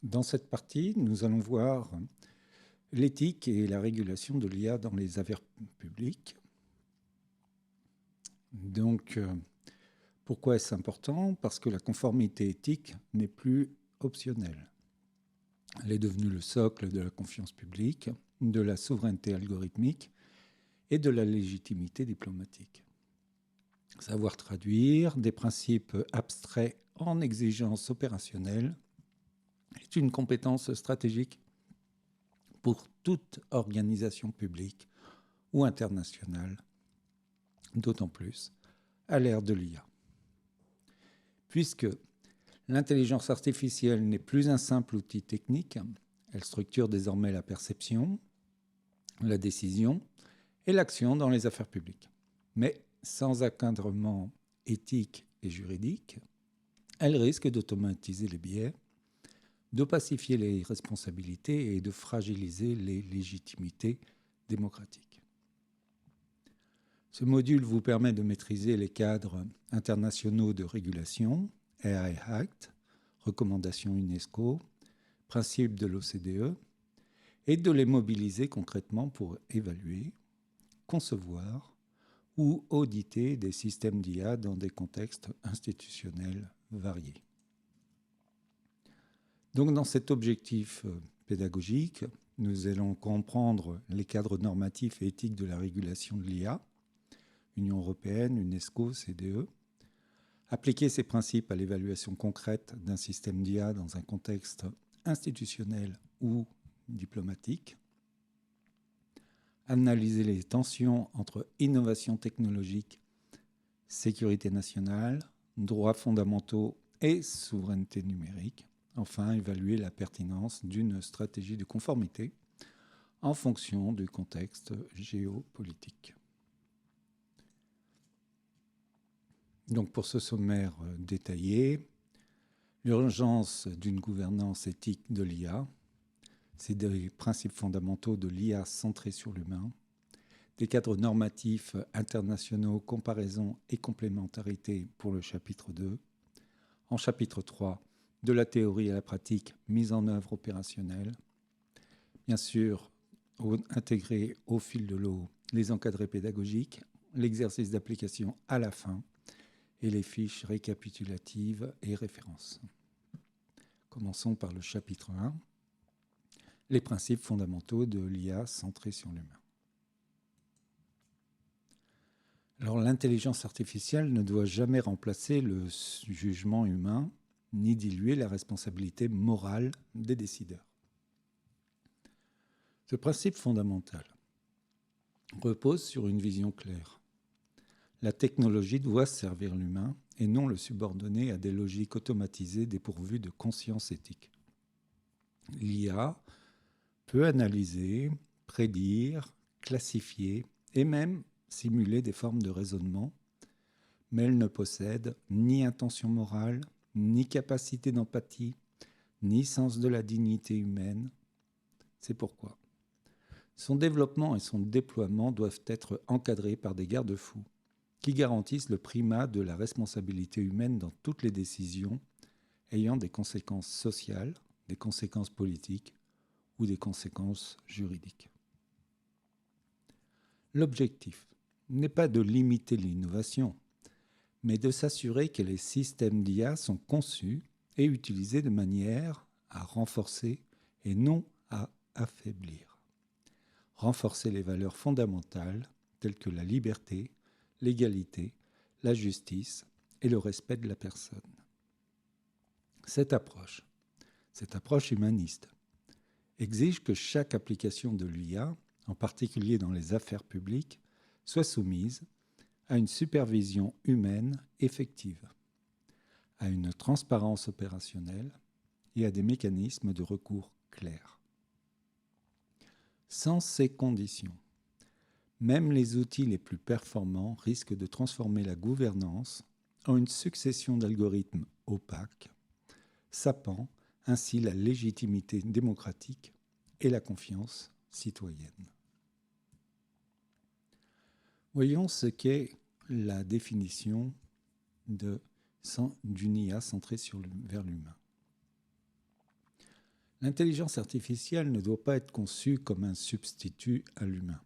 Dans cette partie, nous allons voir l'éthique et la régulation de l'IA dans les affaires publiques. Donc, pourquoi est-ce important? Parce que la conformité éthique n'est plus optionnelle. Elle est devenue le socle de la confiance publique, de la souveraineté algorithmique et de la légitimité diplomatique. Savoir traduire des principes abstraits en exigences opérationnelles est une compétence stratégique pour toute organisation publique ou internationale, d'autant plus à l'ère de l'IA. Puisque l'intelligence artificielle n'est plus un simple outil technique, elle structure désormais la perception, la décision et l'action dans les affaires publiques. Mais sans encadrement éthique et juridique, elle risque d'automatiser les biais, d'opacifier les responsabilités et de fragiliser les légitimités démocratiques. Ce module vous permet de maîtriser les cadres internationaux de régulation, AI Act, recommandations UNESCO, principes de l'OCDE, et de les mobiliser concrètement pour évaluer, concevoir ou auditer des systèmes d'IA dans des contextes institutionnels variés. Donc, dans cet objectif pédagogique, nous allons comprendre les cadres normatifs et éthiques de la régulation de l'IA, Union européenne, UNESCO, CDE, appliquer ces principes à l'évaluation concrète d'un système d'IA dans un contexte institutionnel ou diplomatique, analyser les tensions entre innovation technologique, sécurité nationale, droits fondamentaux et souveraineté numérique. Enfin, évaluer la pertinence d'une stratégie de conformité en fonction du contexte géopolitique. Donc pour ce sommaire détaillé, l'urgence d'une gouvernance éthique de l'IA, c'est des principes fondamentaux de l'IA centrée sur l'humain, des cadres normatifs internationaux, comparaison et complémentarité pour le chapitre 2. En chapitre 3, de la théorie à la pratique, mise en œuvre opérationnelle. Bien sûr, intégrer au fil de l'eau les encadrés pédagogiques, l'exercice d'application à la fin et les fiches récapitulatives et références. Commençons par le chapitre 1, les principes fondamentaux de l'IA centrée sur l'humain. Alors, l'intelligence artificielle ne doit jamais remplacer le jugement humain ni diluer la responsabilité morale des décideurs. Ce principe fondamental repose sur une vision claire. La technologie doit servir l'humain et non le subordonner à des logiques automatisées dépourvues de conscience éthique. L'IA peut analyser, prédire, classifier et même simuler des formes de raisonnement, mais elle ne possède ni intention morale, ni capacité d'empathie, ni sens de la dignité humaine. C'est pourquoi son développement et son déploiement doivent être encadrés par des garde-fous qui garantissent le primat de la responsabilité humaine dans toutes les décisions ayant des conséquences sociales, des conséquences politiques ou des conséquences juridiques. L'objectif n'est pas de limiter l'innovation, mais de s'assurer que les systèmes d'IA sont conçus et utilisés de manière à renforcer et non à affaiblir. Renforcer les valeurs fondamentales telles que la liberté, l'égalité, la justice et le respect de la personne. Cette approche humaniste, exige que chaque application de l'IA, en particulier dans les affaires publiques, soit soumise à une supervision humaine effective, à une transparence opérationnelle et à des mécanismes de recours clairs. Sans ces conditions, même les outils les plus performants risquent de transformer la gouvernance en une succession d'algorithmes opaques, sapant ainsi la légitimité démocratique et la confiance citoyenne. Voyons ce qu'est la définition d'une IA centrée vers l'humain. L'intelligence artificielle ne doit pas être conçue comme un substitut à l'humain,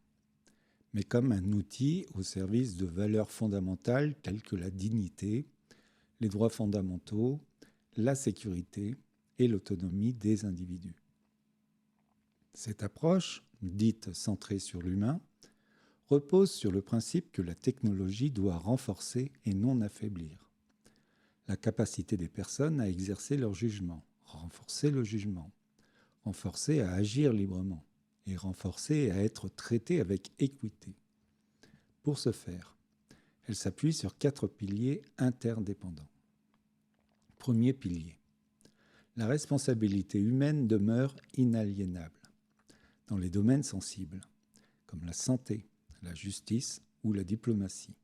mais comme un outil au service de valeurs fondamentales telles que la dignité, les droits fondamentaux, la sécurité et l'autonomie des individus. Cette approche, dite centrée sur l'humain, repose sur le principe que la technologie doit renforcer et non affaiblir la capacité des personnes à exercer leur jugement, renforcer le jugement, renforcer à agir librement et renforcer à être traitées avec équité. Pour ce faire, elle s'appuie sur 4 piliers interdépendants. Premier pilier. La responsabilité humaine demeure inaliénable dans les domaines sensibles, comme la santé, la justice ou la diplomatie.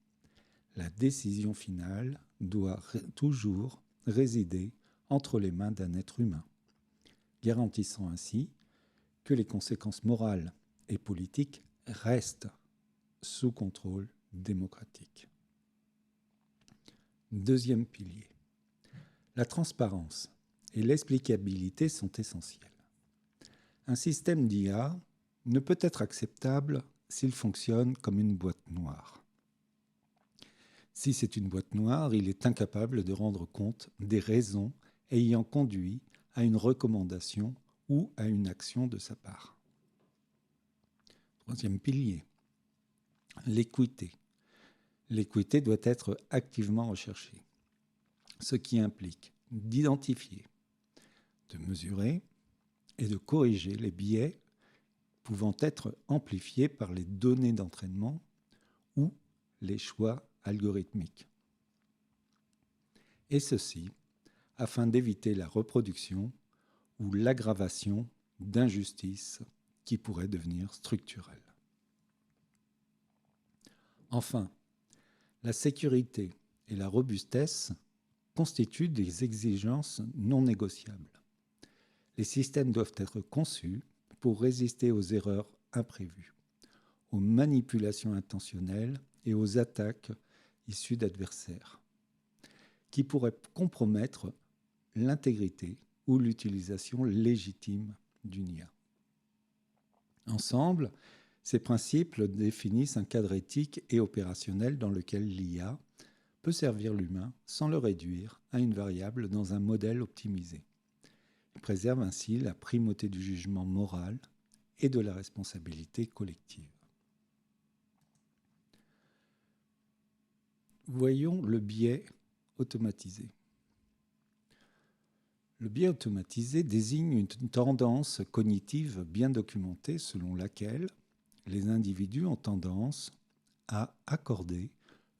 La décision finale doit toujours résider entre les mains d'un être humain, garantissant ainsi que les conséquences morales et politiques restent sous contrôle démocratique. Deuxième pilier. La transparence et l'explicabilité sont essentielles. Un système d'IA ne peut être acceptable s'il fonctionne comme une boîte noire. Si c'est une boîte noire, il est incapable de rendre compte des raisons ayant conduit à une recommandation ou à une action de sa part. Troisième pilier, l'équité. L'équité doit être activement recherchée, ce qui implique d'identifier, de mesurer et de corriger les biais pouvant être amplifiés par les données d'entraînement ou les choix algorithmiques. Et ceci afin d'éviter la reproduction ou l'aggravation d'injustices qui pourraient devenir structurelles. Enfin, la sécurité et la robustesse constituent des exigences non négociables. Les systèmes doivent être conçus pour résister aux erreurs imprévues, aux manipulations intentionnelles et aux attaques issues d'adversaires, qui pourraient compromettre l'intégrité ou l'utilisation légitime d'une IA. Ensemble, ces principes définissent un cadre éthique et opérationnel dans lequel l'IA peut servir l'humain sans le réduire à une variable dans un modèle optimisé. Il préserve ainsi la primauté du jugement moral et de la responsabilité collective. Voyons le biais automatisé. Le biais automatisé désigne une tendance cognitive bien documentée selon laquelle les individus ont tendance à accorder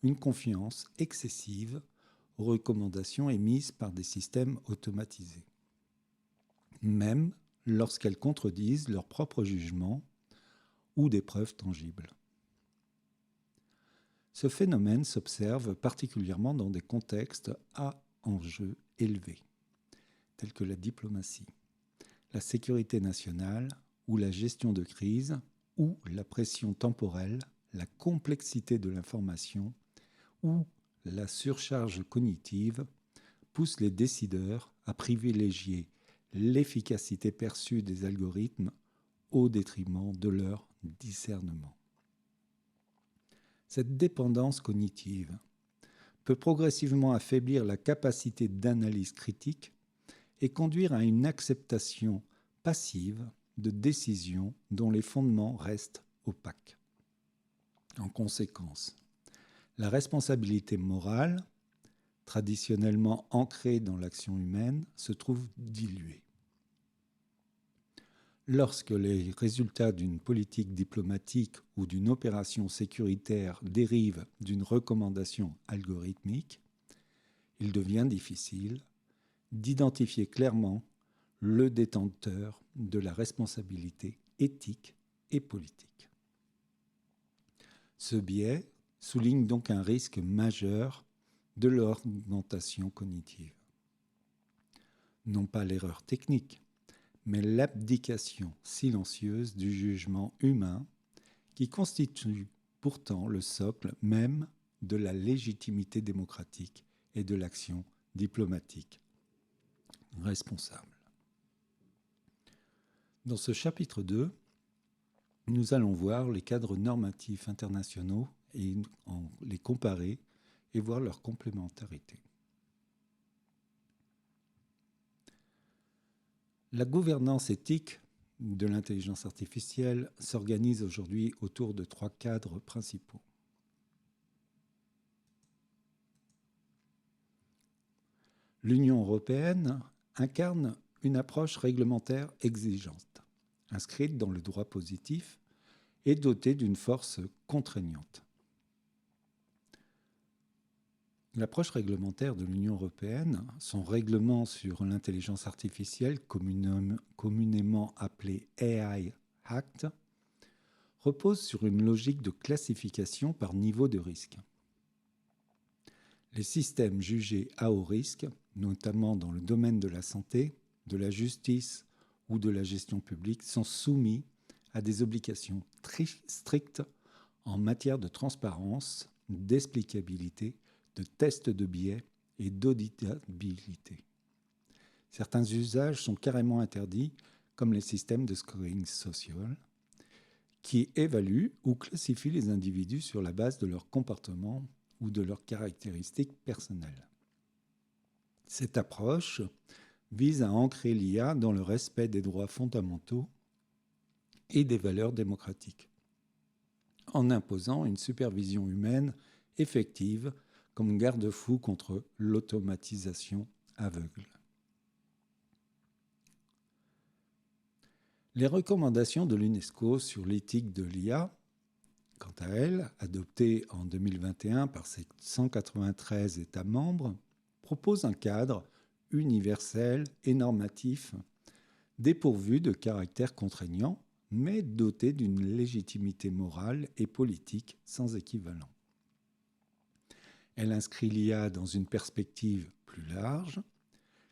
une confiance excessive aux recommandations émises par des systèmes automatisés, même lorsqu'elles contredisent leur propre jugement ou des preuves tangibles. Ce phénomène s'observe particulièrement dans des contextes à enjeux élevés, tels que la diplomatie, la sécurité nationale ou la gestion de crise, ou la pression temporelle, la complexité de l'information ou la surcharge cognitive poussent les décideurs à privilégier l'efficacité perçue des algorithmes au détriment de leur discernement. Cette dépendance cognitive peut progressivement affaiblir la capacité d'analyse critique et conduire à une acceptation passive de décisions dont les fondements restent opaques. En conséquence, la responsabilité morale, traditionnellement ancrée dans l'action humaine, se trouve diluée. Lorsque les résultats d'une politique diplomatique ou d'une opération sécuritaire dérivent d'une recommandation algorithmique, il devient difficile d'identifier clairement le détenteur de la responsabilité éthique et politique. Ce biais souligne donc un risque majeur de l'augmentation cognitive. Non pas l'erreur technique, mais l'abdication silencieuse du jugement humain qui constitue pourtant le socle même de la légitimité démocratique et de l'action diplomatique responsable. Dans ce chapitre 2, nous allons voir les cadres normatifs internationaux et les comparer et voir leur complémentarité. La gouvernance éthique de l'intelligence artificielle s'organise aujourd'hui autour de 3 cadres principaux. L'Union européenne incarne une approche réglementaire exigeante, inscrite dans le droit positif et dotée d'une force contraignante. L'approche réglementaire de l'Union européenne, son règlement sur l'intelligence artificielle, communément appelé AI Act, repose sur une logique de classification par niveau de risque. Les systèmes jugés à haut risque, notamment dans le domaine de la santé, de la justice ou de la gestion publique, sont soumis à des obligations très strictes en matière de transparence, d'explicabilité, de tests de biais et d'auditabilité. Certains usages sont carrément interdits, comme les systèmes de scoring social, qui évaluent ou classifient les individus sur la base de leur comportement ou de leurs caractéristiques personnelles. Cette approche vise à ancrer l'IA dans le respect des droits fondamentaux et des valeurs démocratiques, en imposant une supervision humaine effective comme garde-fou contre l'automatisation aveugle. Les recommandations de l'UNESCO sur l'éthique de l'IA, quant à elles, adoptées en 2021 par ses 193 États membres, proposent un cadre universel et normatif dépourvu de caractère contraignant, mais doté d'une légitimité morale et politique sans équivalent. Elle inscrit l'IA dans une perspective plus large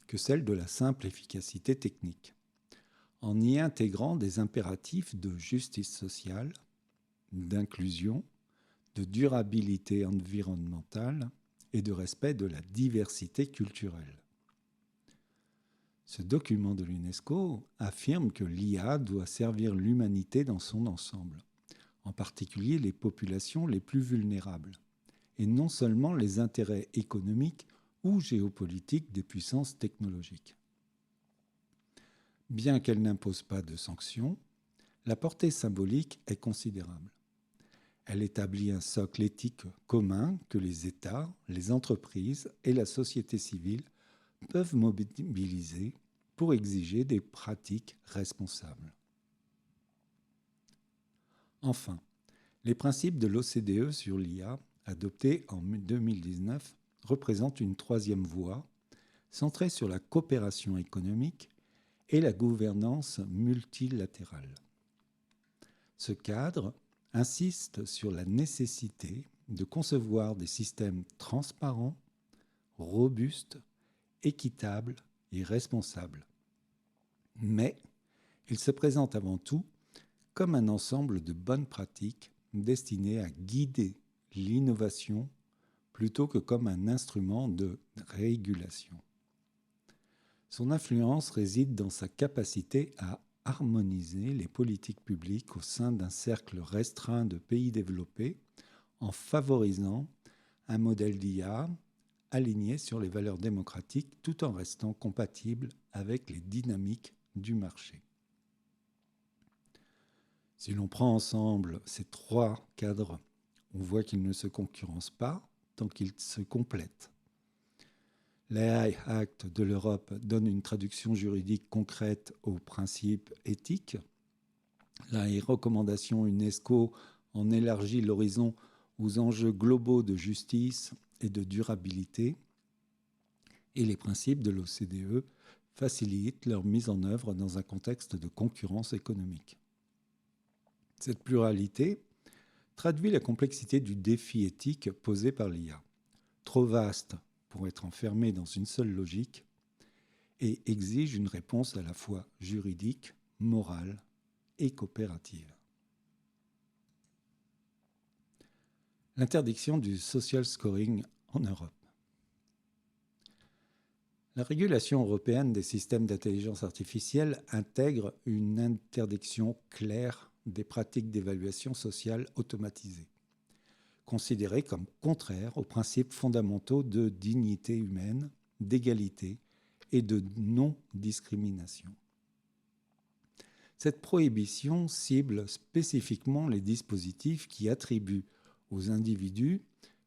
que celle de la simple efficacité technique, en y intégrant des impératifs de justice sociale, d'inclusion, de durabilité environnementale et de respect de la diversité culturelle. Ce document de l'UNESCO affirme que l'IA doit servir l'humanité dans son ensemble, en particulier les populations les plus vulnérables, et non seulement les intérêts économiques ou géopolitiques des puissances technologiques. Bien qu'elle n'impose pas de sanctions, la portée symbolique est considérable. Elle établit un socle éthique commun que les États, les entreprises et la société civile peuvent mobiliser pour exiger des pratiques responsables. Enfin, les principes de l'OCDE sur l'IA, adoptés en 2019, représentent une troisième voie centrée sur la coopération économique et la gouvernance multilatérale. Ce cadre insiste sur la nécessité de concevoir des systèmes transparents, robustes, équitables et responsables. Mais il se présente avant tout comme un ensemble de bonnes pratiques destinées à guider l'innovation plutôt que comme un instrument de régulation. Son influence réside dans sa capacité à harmoniser les politiques publiques au sein d'un cercle restreint de pays développés en favorisant un modèle d'IA aligné sur les valeurs démocratiques tout en restant compatible avec les dynamiques du marché. Si l'on prend ensemble ces 3 cadres, on voit qu'ils ne se concurrencent pas tant qu'ils se complètent. L'AI Act de l'Europe donne une traduction juridique concrète aux principes éthiques. La recommandation UNESCO en élargit l'horizon aux enjeux globaux de justice et de durabilité. Et les principes de l'OCDE facilitent leur mise en œuvre dans un contexte de concurrence économique. Cette pluralité traduit la complexité du défi éthique posé par l'IA, trop vaste pour être enfermé dans une seule logique, et exige une réponse à la fois juridique, morale et coopérative. L'interdiction du social scoring en Europe. La régulation européenne des systèmes d'intelligence artificielle intègre une interdiction claire des pratiques d'évaluation sociale automatisées, considérées comme contraires aux principes fondamentaux de dignité humaine, d'égalité et de non-discrimination. Cette prohibition cible spécifiquement les dispositifs qui attribuent aux individus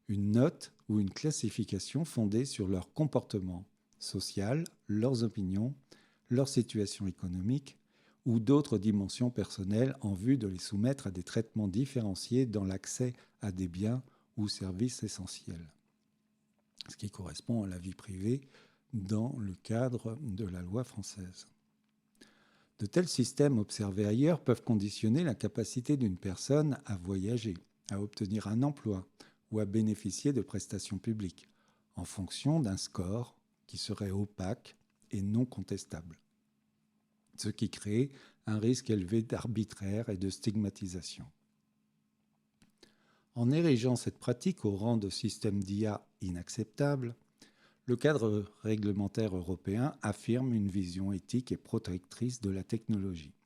une note ou une classification fondée sur leur comportement social, leurs opinions, leur situation économique ou d'autres dimensions personnelles en vue de les soumettre à des traitements différenciés dans l'accès à des biens ou services essentiels, ce qui correspond à la vie privée dans le cadre de la loi française. De tels systèmes observés ailleurs peuvent conditionner la capacité d'une personne à voyager, à obtenir un emploi ou à bénéficier de prestations publiques, en fonction d'un score qui serait opaque et non contestable, ce qui crée un risque élevé d'arbitraire et de stigmatisation. En érigeant cette pratique au rang de système d'IA inacceptable, le cadre réglementaire européen affirme une vision éthique et protectrice de la technologie,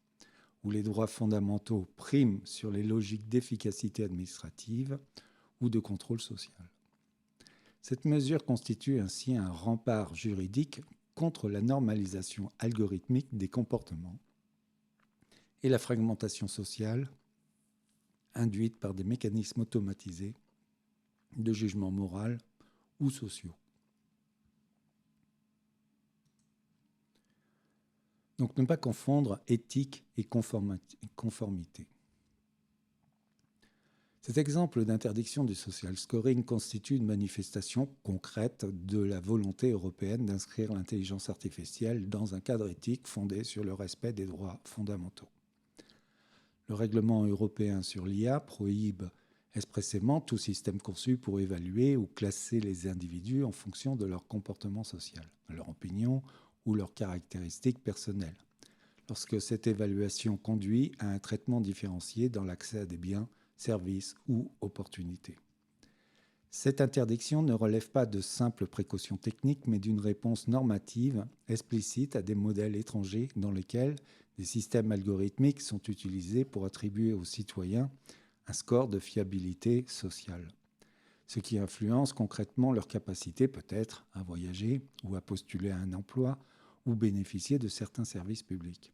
où les droits fondamentaux priment sur les logiques d'efficacité administrative ou de contrôle social. Cette mesure constitue ainsi un rempart juridique contre la normalisation algorithmique des comportements et la fragmentation sociale induite par des mécanismes automatisés de jugement moral ou sociaux. Donc ne pas confondre éthique et conformité. Cet exemple d'interdiction du social scoring constitue une manifestation concrète de la volonté européenne d'inscrire l'intelligence artificielle dans un cadre éthique fondé sur le respect des droits fondamentaux. Le règlement européen sur l'IA prohibe expressément tout système conçu pour évaluer ou classer les individus en fonction de leur comportement social, leur opinion ou leurs caractéristiques personnelles, lorsque cette évaluation conduit à un traitement différencié dans l'accès à des biens, services ou opportunités. Cette interdiction ne relève pas de simples précautions techniques, mais d'une réponse normative explicite à des modèles étrangers dans lesquels des systèmes algorithmiques sont utilisés pour attribuer aux citoyens un score de fiabilité sociale, ce qui influence concrètement leur capacité peut-être à voyager ou à postuler à un emploi ou bénéficier de certains services publics.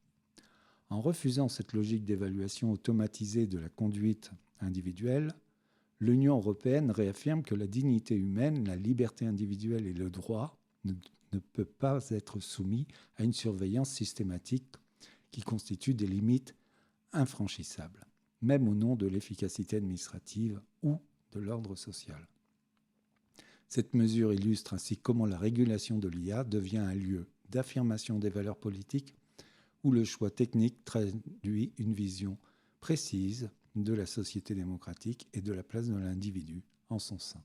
En refusant cette logique d'évaluation automatisée de la conduite individuelle, l'Union européenne réaffirme que la dignité humaine, la liberté individuelle et le droit ne peuvent pas être soumis à une surveillance systématique qui constitue des limites infranchissables, même au nom de l'efficacité administrative ou de l'ordre social. Cette mesure illustre ainsi comment la régulation de l'IA devient un lieu d'affirmation des valeurs politiques où le choix technique traduit une vision précise de la société démocratique et de la place de l'individu en son sein.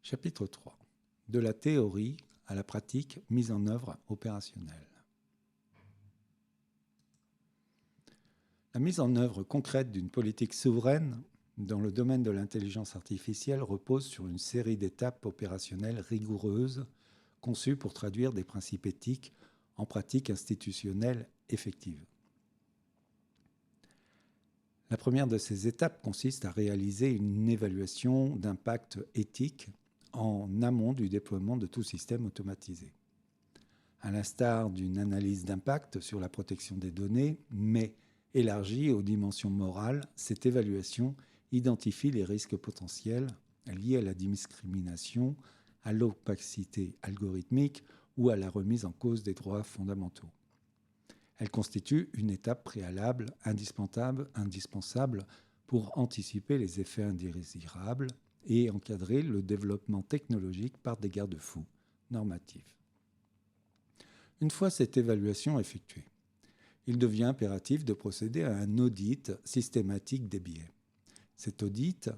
Chapitre 3. De la théorie à la pratique mise en œuvre opérationnelle. La mise en œuvre concrète d'une politique souveraine dans le domaine de l'intelligence artificielle repose sur une série d'étapes opérationnelles rigoureuses conçues pour traduire des principes éthiques en pratiques institutionnelles effectives. La première de ces étapes consiste à réaliser une évaluation d'impact éthique en amont du déploiement de tout système automatisé. À l'instar d'une analyse d'impact sur la protection des données, mais élargie aux dimensions morales, cette évaluation identifie les risques potentiels liés à la discrimination, à l'opacité algorithmique ou à la remise en cause des droits fondamentaux. Elle constitue une étape préalable indispensable pour anticiper les effets indésirables et encadrer le développement technologique par des garde-fous normatifs. Une fois cette évaluation effectuée, il devient impératif de procéder à un audit systématique des biais. Cet audit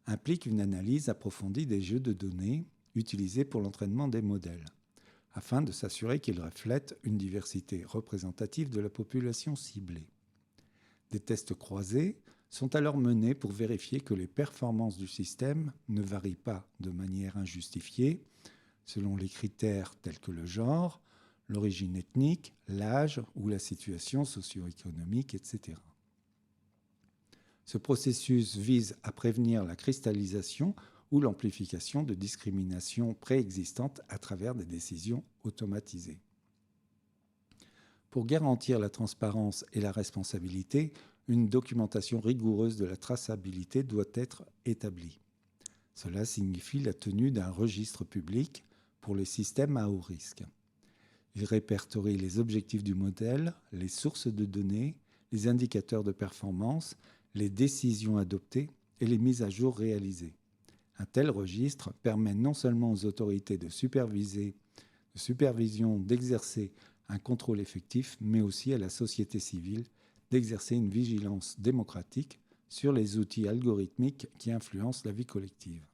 implique une analyse approfondie des jeux de données utilisés pour l'entraînement des modèles, afin de s'assurer qu'ils reflètent une diversité représentative de la population ciblée. Des tests croisés sont alors menées pour vérifier que les performances du système ne varient pas de manière injustifiée selon les critères tels que le genre, l'origine ethnique, l'âge ou la situation socio-économique, etc. Ce processus vise à prévenir la cristallisation ou l'amplification de discriminations préexistantes à travers des décisions automatisées. Pour garantir la transparence et la responsabilité, une documentation rigoureuse de la traçabilité doit être établie. Cela signifie la tenue d'un registre public pour les systèmes à haut risque. Il répertorie les objectifs du modèle, les sources de données, les indicateurs de performance, les décisions adoptées et les mises à jour réalisées. Un tel registre permet non seulement aux autorités de supervision d'exercer un contrôle effectif, mais aussi à la société civile d'exercer une vigilance démocratique sur les outils algorithmiques qui influencent la vie collective.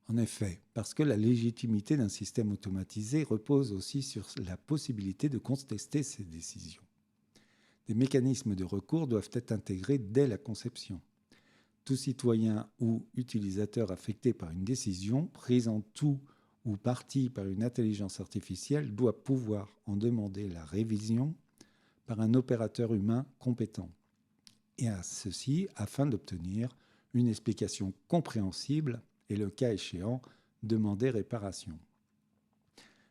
En effet, parce que la légitimité d'un système automatisé repose aussi sur la possibilité de contester ces décisions. Des mécanismes de recours doivent être intégrés dès la conception. Tout citoyen ou utilisateur affecté par une décision prise en tout ou partie par une intelligence artificielle doit pouvoir en demander la révision par un opérateur humain compétent, et à ceci afin d'obtenir une explication compréhensible et, le cas échéant, demander réparation.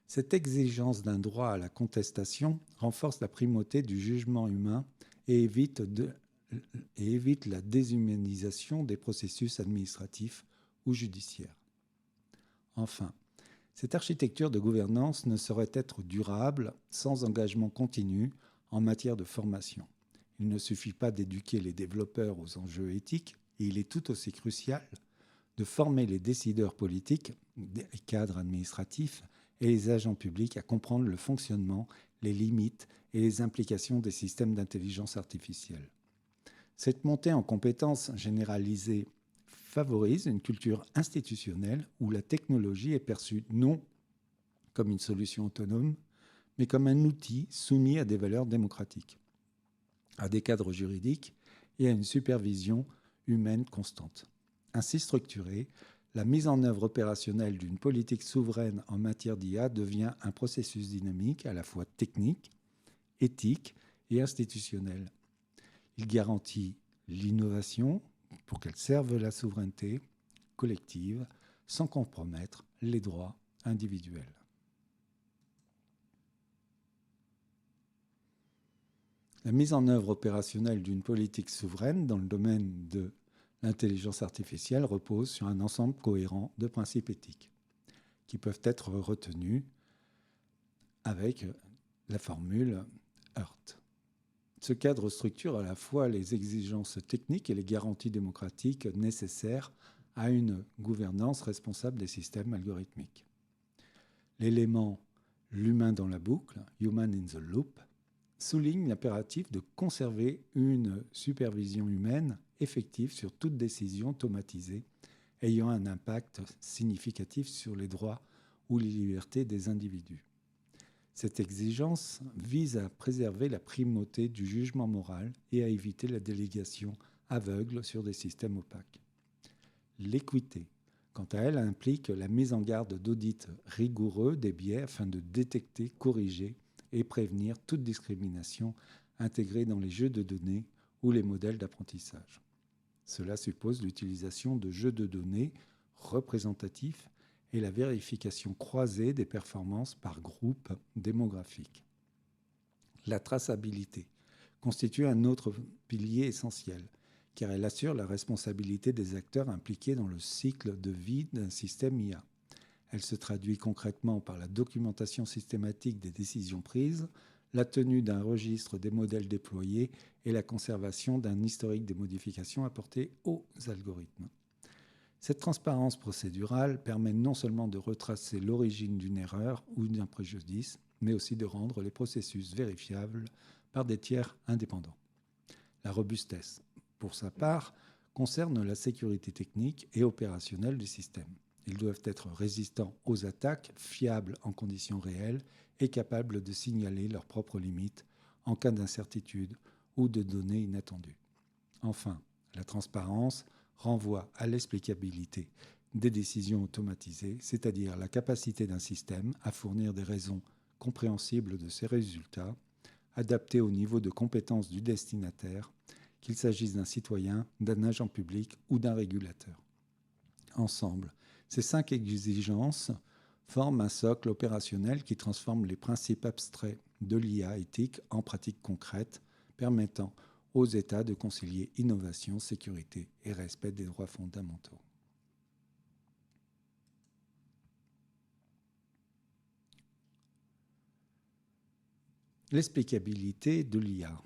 Cette exigence d'un droit à la contestation renforce la primauté du jugement humain et évite la déshumanisation des processus administratifs ou judiciaires. Enfin, cette architecture de gouvernance ne saurait être durable sans engagement continu en matière de formation. Il ne suffit pas d'éduquer les développeurs aux enjeux éthiques, et il est tout aussi crucial de former les décideurs politiques, les cadres administratifs et les agents publics à comprendre le fonctionnement, les limites et les implications des systèmes d'intelligence artificielle. Cette montée en compétences généralisée favorise une culture institutionnelle où la technologie est perçue non comme une solution autonome, mais comme un outil soumis à des valeurs démocratiques, à des cadres juridiques et à une supervision humaine constante. Ainsi structurée, la mise en œuvre opérationnelle d'une politique souveraine en matière d'IA devient un processus dynamique à la fois technique, éthique et institutionnel. Il garantit l'innovation pour qu'elle serve la souveraineté collective sans compromettre les droits individuels. La mise en œuvre opérationnelle d'une politique souveraine dans le domaine de l'intelligence artificielle repose sur un ensemble cohérent de principes éthiques qui peuvent être retenus avec la formule HERT. Ce cadre structure à la fois les exigences techniques et les garanties démocratiques nécessaires à une gouvernance responsable des systèmes algorithmiques. L'élément « l'humain dans la boucle » (Human in the Loop) souligne l'impératif de conserver une supervision humaine effective sur toute décision automatisée ayant un impact significatif sur les droits ou les libertés des individus. Cette exigence vise à préserver la primauté du jugement moral et à éviter la délégation aveugle sur des systèmes opaques. L'équité, quant à elle, implique la mise en garde d'audits rigoureux des biais afin de détecter, corriger et prévenir toute discrimination intégrée dans les jeux de données ou les modèles d'apprentissage. Cela suppose l'utilisation de jeux de données représentatifs et la vérification croisée des performances par groupe démographique. La traçabilité constitue un autre pilier essentiel, car elle assure la responsabilité des acteurs impliqués dans le cycle de vie d'un système IA. Elle se traduit concrètement par la documentation systématique des décisions prises, la tenue d'un registre des modèles déployés et la conservation d'un historique des modifications apportées aux algorithmes. Cette transparence procédurale permet non seulement de retracer l'origine d'une erreur ou d'un préjudice, mais aussi de rendre les processus vérifiables par des tiers indépendants. La robustesse, pour sa part, concerne la sécurité technique et opérationnelle du système. Ils doivent être résistants aux attaques, fiables en conditions réelles et capables de signaler leurs propres limites en cas d'incertitude ou de données inattendues. Enfin, la transparence renvoie à l'explicabilité des décisions automatisées, c'est-à-dire la capacité d'un système à fournir des raisons compréhensibles de ses résultats, adaptés au niveau de compétence du destinataire, qu'il s'agisse d'un citoyen, d'un agent public ou d'un régulateur. Ensemble, ces 5 exigences forment un socle opérationnel qui transforme les principes abstraits de l'IA éthique en pratiques concrètes, permettant aux États de concilier innovation, sécurité et respect des droits fondamentaux. L'explicabilité de l'IA.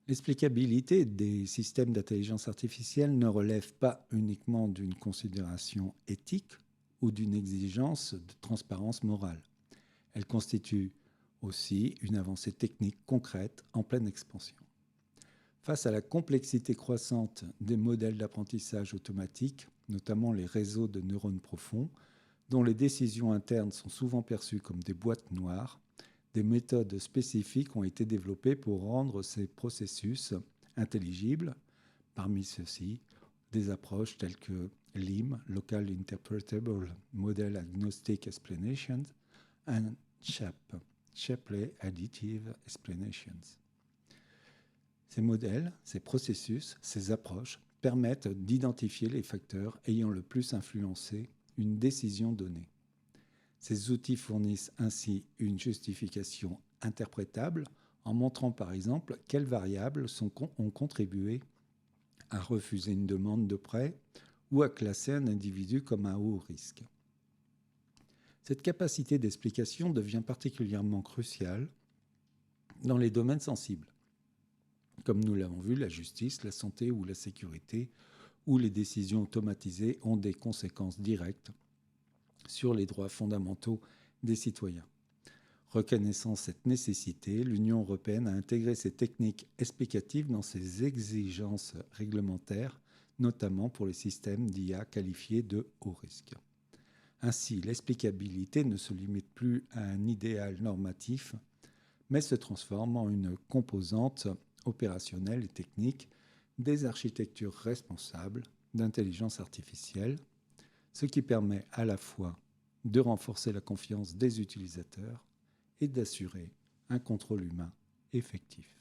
L'explicabilité des systèmes d'intelligence artificielle ne relève pas uniquement d'une considération éthique ou d'une exigence de transparence morale. Elle constitue aussi une avancée technique concrète en pleine expansion. Face à la complexité croissante des modèles d'apprentissage automatique, notamment les réseaux de neurones profonds, dont les décisions internes sont souvent perçues comme des boîtes noires, des méthodes spécifiques ont été développées pour rendre ces processus intelligibles. Parmi ceux-ci, des approches telles que LIM, Local Interpretable Model Agnostic Explanations, et SHAP, Shapley Additive Explanations. Ces modèles, ces processus, ces approches permettent d'identifier les facteurs ayant le plus influencé une décision donnée. Ces outils fournissent ainsi une justification interprétable en montrant par exemple quelles variables ont contribué à refuser une demande de prêt ou à classer un individu comme à haut risque. Cette capacité d'explication devient particulièrement cruciale dans les domaines sensibles, comme nous l'avons vu, la justice, la santé ou la sécurité, où les décisions automatisées ont des conséquences directes sur les droits fondamentaux des citoyens. Reconnaissant cette nécessité, l'Union européenne a intégré ces techniques explicatives dans ses exigences réglementaires, notamment pour les systèmes d'IA qualifiés de haut risque. Ainsi, l'explicabilité ne se limite plus à un idéal normatif, mais se transforme en une composante opérationnelle et technique des architectures responsables d'intelligence artificielle, ce qui permet à la fois de renforcer la confiance des utilisateurs et d'assurer un contrôle humain effectif.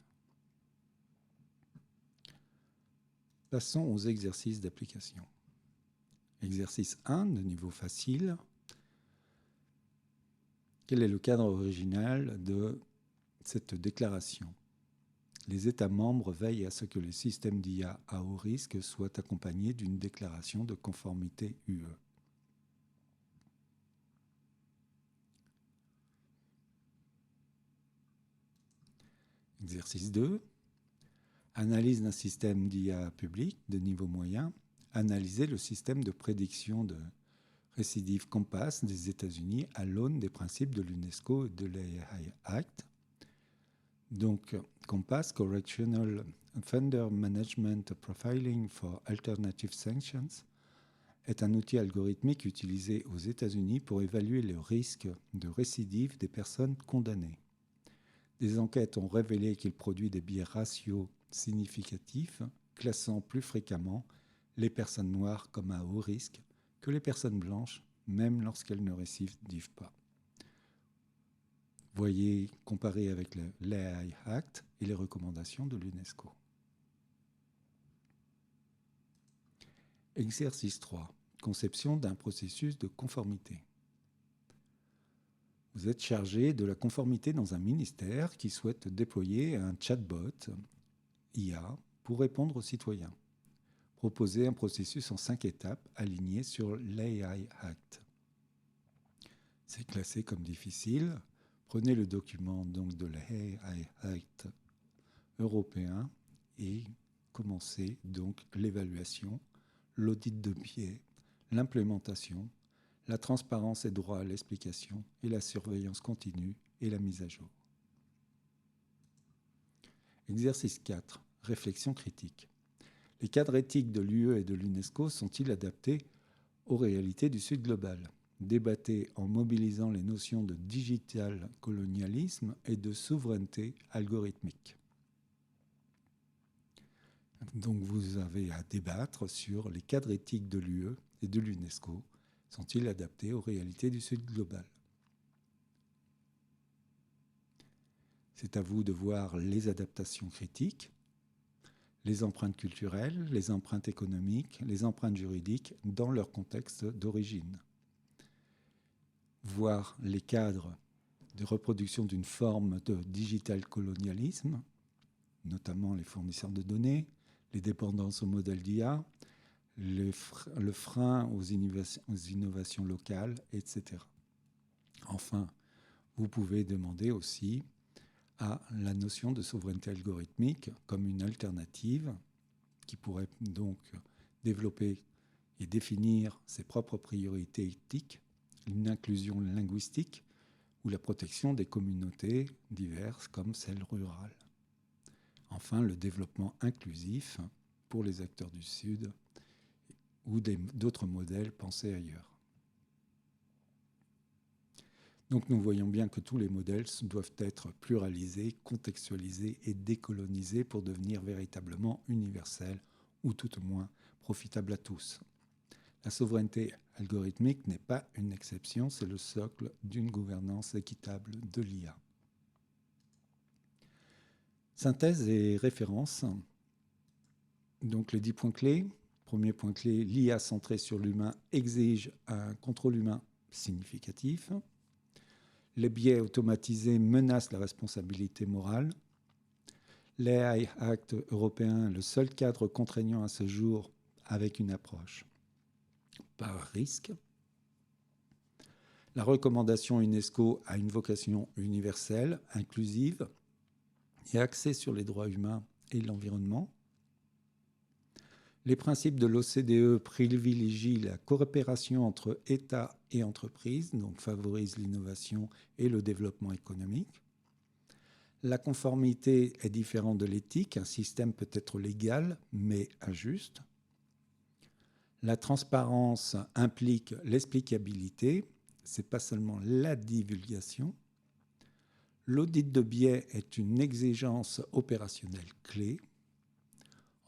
Passons aux exercices d'application. Exercice 1 de niveau facile. Quel est le cadre original de cette déclaration? Les États membres veillent à ce que les systèmes d'IA à haut risque soient accompagnés d'une déclaration de conformité UE. Exercice 2. Analyse d'un système d'IA public de niveau moyen. Analyser le système de prédiction de récidive COMPASS des États-Unis à l'aune des principes de l'UNESCO et de l'AI Act. Donc, COMPASS, Correctional Offender Management Profiling for Alternative Sanctions, est un outil algorithmique utilisé aux États-Unis pour évaluer le risque de récidive des personnes condamnées. Des enquêtes ont révélé qu'il produit des biais raciaux significatifs, classant plus fréquemment les personnes noires comme à haut risque que les personnes blanches, même lorsqu'elles ne récidivent pas. Voyez comparé avec l'AI Act et les recommandations de l'UNESCO. Exercice 3. Conception d'un processus de conformité. Vous êtes chargé de la conformité dans un ministère qui souhaite déployer un chatbot IA pour répondre aux citoyens. Proposez un processus en 5 étapes alignées sur l'AI Act. C'est classé comme difficile. Prenez le document donc de l'AI Act européen et commencez donc l'évaluation, l'audit de biais, l'implémentation, la transparence et droit à l'explication et la surveillance continue et la mise à jour. Exercice 4. Réflexion critique. Les cadres éthiques de l'UE et de l'UNESCO sont-ils adaptés aux réalités du Sud global? Débattez en mobilisant les notions de digital colonialisme et de souveraineté algorithmique. Donc vous avez à débattre sur les cadres éthiques de l'UE et de l'UNESCO. Sont-ils adaptés aux réalités du Sud global? C'est à vous de voir les adaptations critiques, les empreintes culturelles, les empreintes économiques, les empreintes juridiques dans leur contexte d'origine. Voir les cadres de reproduction d'une forme de digital colonialisme, notamment les fournisseurs de données, les dépendances au modèle d'IA, le frein aux innovations locales, etc. Enfin, vous pouvez demander aussi à la notion de souveraineté algorithmique comme une alternative qui pourrait donc développer et définir ses propres priorités éthiques, une inclusion linguistique ou la protection des communautés diverses comme celles rurales. Enfin, le développement inclusif pour les acteurs du Sud ou d'autres modèles pensés ailleurs. Donc nous voyons bien que tous les modèles doivent être pluralisés, contextualisés et décolonisés pour devenir véritablement universels ou tout au moins profitables à tous. La souveraineté algorithmique n'est pas une exception, c'est le socle d'une gouvernance équitable de l'IA. Synthèse et référence. Donc les 10 points clés. Premier point clé, l'IA centrée sur l'humain exige un contrôle humain significatif. Les biais automatisés menacent la responsabilité morale. L'AI Act européen, le seul cadre contraignant à ce jour avec une approche par risque. La recommandation UNESCO a une vocation universelle, inclusive et axée sur les droits humains et l'environnement. Les principes de l'OCDE privilégient la coopération entre États et entreprises, donc favorisent l'innovation et le développement économique. La conformité est différente de l'éthique. Un système peut être légal, mais injuste. La transparence implique l'explicabilité. Ce n'est pas seulement la divulgation. L'audit de biais est une exigence opérationnelle clé.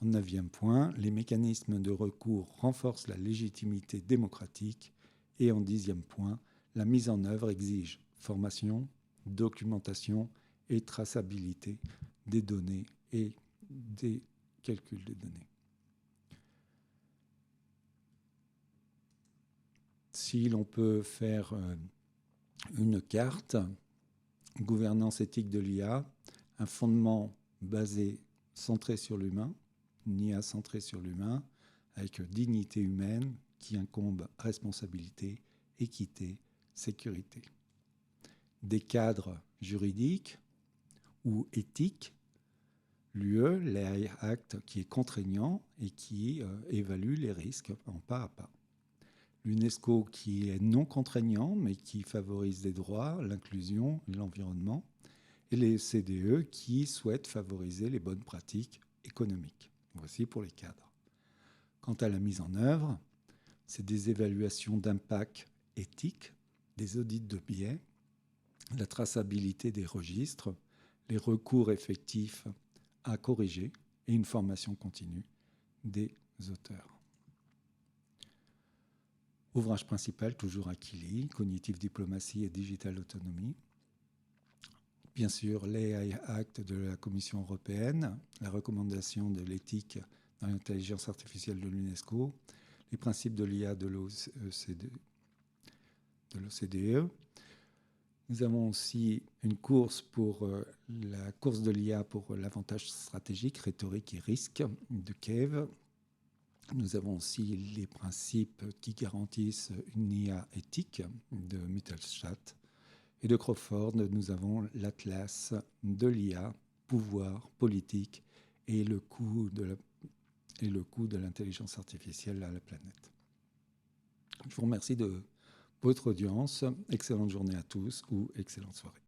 En 9e point, les mécanismes de recours renforcent la légitimité démocratique. Et en 10e point, la mise en œuvre exige formation, documentation et traçabilité des données et des calculs de données. Si l'on peut faire une carte, gouvernance éthique de l'IA, un fondement basé, centré sur l'humain, une IA centrée sur l'humain, avec dignité humaine qui incombe responsabilité, équité, sécurité. Des cadres juridiques ou éthiques, l'UE, l'AI Act, qui est contraignant et qui évalue les risques en pas à pas. L'UNESCO qui est non contraignant mais qui favorise les droits, l'inclusion, l'environnement. Et les CDE qui souhaitent favoriser les bonnes pratiques économiques. Voici pour les cadres. Quant à la mise en œuvre, c'est des évaluations d'impact éthique, des audits de biais, la traçabilité des registres, les recours effectifs à corriger et une formation continue des auteurs. Ouvrage principal, toujours Akili, Cognitive Diplomacy et Digital Autonomy. Bien sûr, l'AI Act de la Commission européenne, la recommandation de l'éthique dans l'intelligence artificielle de l'UNESCO, les principes de l'IA de l'OCDE. Nous avons aussi une course pour la course de l'IA pour l'avantage stratégique, rhétorique et risque de Cave. Nous avons aussi les principes qui garantissent une IA éthique de Mittelstadt. Et de Crawford, nous avons l'atlas de l'IA, pouvoir, politique et le coût de l'intelligence artificielle à la planète. Je vous remercie de votre audience. Excellente journée à tous ou excellente soirée.